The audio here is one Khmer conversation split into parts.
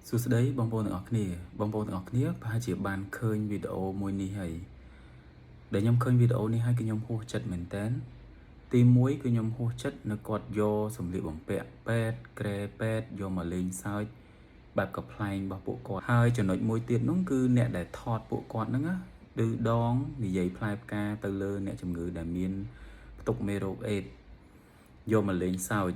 សួស្តីបងប្អូនទាំងអស់គ្នាប្រហែលជាបានឃើញវីដេអូមួយនេះហើយដែលខ្ញុំឃើញវីដេអូនេះហើយគឺខ្ញុំហួសចិត្តមែនតើទី1គឺខ្ញុំហួសចិត្តនៅគាត់យកសម្លៀកបំពាក់ពេទ្យក្រែពេទ្យយកមកលេងសើចបែបកំ pl ែងរបស់ពួកគាត់ហើយចំណុចមួយទៀតនោះគឺអ្នកដែលថតពួកគាត់ហ្នឹងណាឌឺដងនិយាយផ្លែផ្កាទៅលើអ្នកជំងឺដែលមានផ្ទុកមេរោគអេដយកមកលេងសើច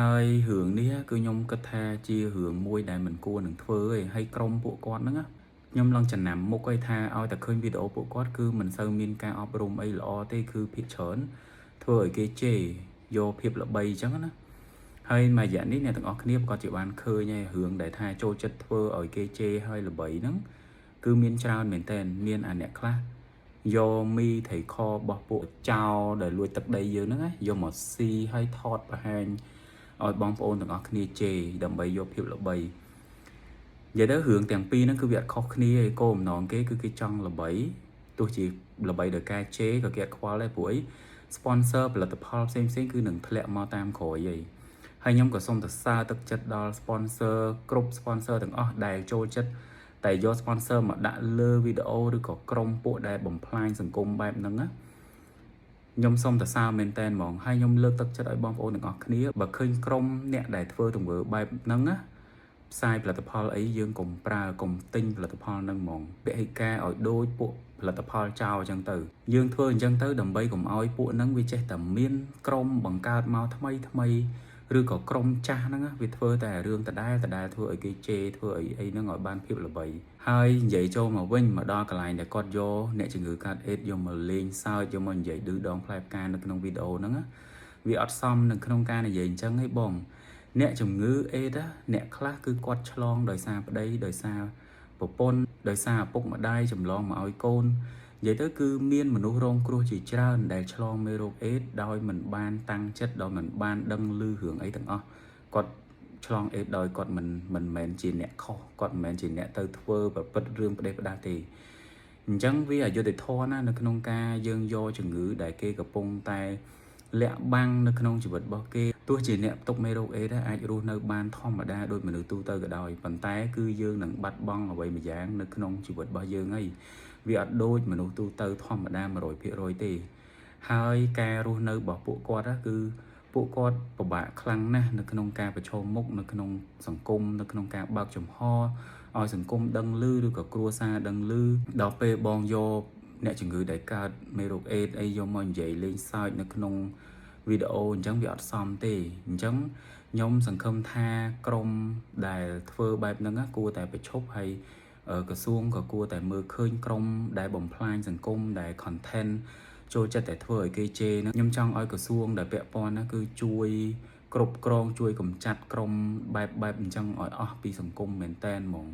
ហើយរឿងនេះគឺខ្ញុំគិតថាជារឿងមួយដែលមិនគួរនឹងធ្វើទេហើយក្រុមពួកគាត់ហ្នឹងខ្ញុំឡើងចំណាំមុខឲ្យថាឲ្យតែឃើញវីដេអូពួកគាត់គឺមិនសូវមានការអប់រំអីល្អទេគឺភាគច្រើនធ្វើឲ្យគេជេរយកភាពល្បីអញ្ចឹងណាហើយមួយរយៈនេះអ្នកទាំងអស់គ្នាប្រកាសជាបានឃើញហើយរឿងដែលថាចូលចិត្តធ្វើឲ្យគេជេរឲ្យល្បីហ្នឹងគឺមានច្រើនមែនតើមានអាអ្នកខ្លះយកមីត្រីខរបស់ពួកចោលដែលលួចទឹកដីយើងហ្នឹងយកមកស៊ីឲ្យថតបង្ហាញឲ្យបងប្អូនទាំងអស់គ្នាជេរដើម្បីយកភាពល្បីនិយាយទៅរឿងទាំងពីរហ្នឹងគឺវាអត់ខុសគ្នាឯគោលបំណងគេគឺគេចង់ល្បីទោះជាល្បីដោយការជេរក៏គេអត់ខ្វល់ដែរព្រោះអី sponsor ផលិតផលផ្សេងៗគឺនឹងធ្លាក់មកតាមក្រោយឯងហើយខ្ញុំក៏សូមសរសើរទឹកចិត្តដល់ sponsor គ្រប់ sponsor ទាំងអស់ដែលចូលចិត្តតែយក sponsor មកដាក់លើវីដេអូឬក៏ក្រុមពួកដែលបំផ្លាញសង្គមបែបហ្នឹងណាខ្ញុំសូមសរសើរមែនតើហ្មងហើយខ្ញុំលើកទឹកចិត្តឲ្យបងប្អូនទាំងអស់គ្នាបើឃើញក្រុមអ្នកដែលធ្វើទង្វើបែបហ្នឹងណាផ្សាយផលិតផលអីយើងកុំប្រើកុំទិញផលិតផលហ្នឹងហ្មងពហិការឲ្យដូចពួកផលិតផលចោលអញ្ចឹងទៅយើងធ្វើអញ្ចឹងទៅដើម្បីកុំឲ្យពួកហ្នឹងវាចេះតែមានក្រុមបង្កើតមកថ្មីឬក៏ក្រុមចាស់ហ្នឹងវាធ្វើតែរឿងដដែលធ្វើឲ្យគេជេរធ្វើអីហ្នឹងឲ្យបានភាពល្បីហើយនិយាយចូលមកវិញមកដល់កន្លែងដែលគាត់យកអ្នកជំងឺកាត់អេដយកមកលេងសើចយកមកនិយាយឌឺដងផ្លែផ្កានៅក្នុងវីដេអូហ្នឹងវាអត់សមនៅក្នុងការនិយាយអញ្ចឹងទេបងអ្នកជំងឺអេដអ្នកខ្លះគឺគាត់ឆ្លងដោយសារប្តីដោយសារប្រពន្ធដោយសារឪពុកម្ដាយចម្លងមកឲ្យកូននិយាយទៅគឺមានមនុស្សរងគ្រោះជាច្រើនដែលឆ្លងមេរោគអេដដោយមិនបានតាំងចិត្តដោយមិនបានដឹងឮរឿងអីទាំងអស់គាត់ឆ្លងអេដដោយគាត់មិនមែនជាអ្នកខុសគាត់មិនមែនជាអ្នកទៅធ្វើប្រព្រឹត្តរឿងផ្ដេសផ្ដាសទេអញ្ចឹងវាអយុត្តិធម៌ណានៅក្នុងការយើងយកជំងឺដែលគេកំពុងតែលាក់បាំងនៅក្នុងជីវិតរបស់គេទោះជាអ្នកផ្ទុកមេរោគអេដអាចរស់នៅបានធម្មតាដូចមនុស្សទូទៅក៏ដោយប៉ុន្តែគឺយើងនឹងបាត់បង់អ្វីមួយយ៉ាងនៅក្នុងជីវិតរបស់យើងហើយវាអត់ដូចមនុស្សទូទៅធម្មតា 100% ទេហើយការរស់នៅរបស់ពួកគាត់គឺពួកគាត់ពិបាកខ្លាំងណាស់នៅក្នុងការប្រឈមមុខនៅក្នុងសង្គមនៅក្នុងការបើកចំហឲ្យសង្គមដឹងឮឬក៏គ្រួសារដឹងឮដល់ពេលបងយកអ្នកជំងឺដែលកើតមេរោគអេដអីយកមកនិយាយលេងសើចនៅក្នុងវីដេអូអញ្ចឹងវាអត់សមទេអញ្ចឹងខ្ញុំសង្ឃឹមថាក្រុមដែលធ្វើបែបហ្នឹងគួរតែប្រឈប់ហើយក្រសួងក៏គួរតែមើលឃើញក្រុមដែលបំផ្លាញសង្គមដែល content ចូលចិត្តតែធ្វើឲ្យគេជេរហ្នឹងខ្ញុំចង់ឲ្យក្រសួងដែលពាក់ព័ន្ធណាគឺជួយគ្រប់គ្រងជួយកម្ចាត់ក្រុមបែបអញ្ចឹងឲ្យអស់ពីសង្គមមែនតែនហ្មង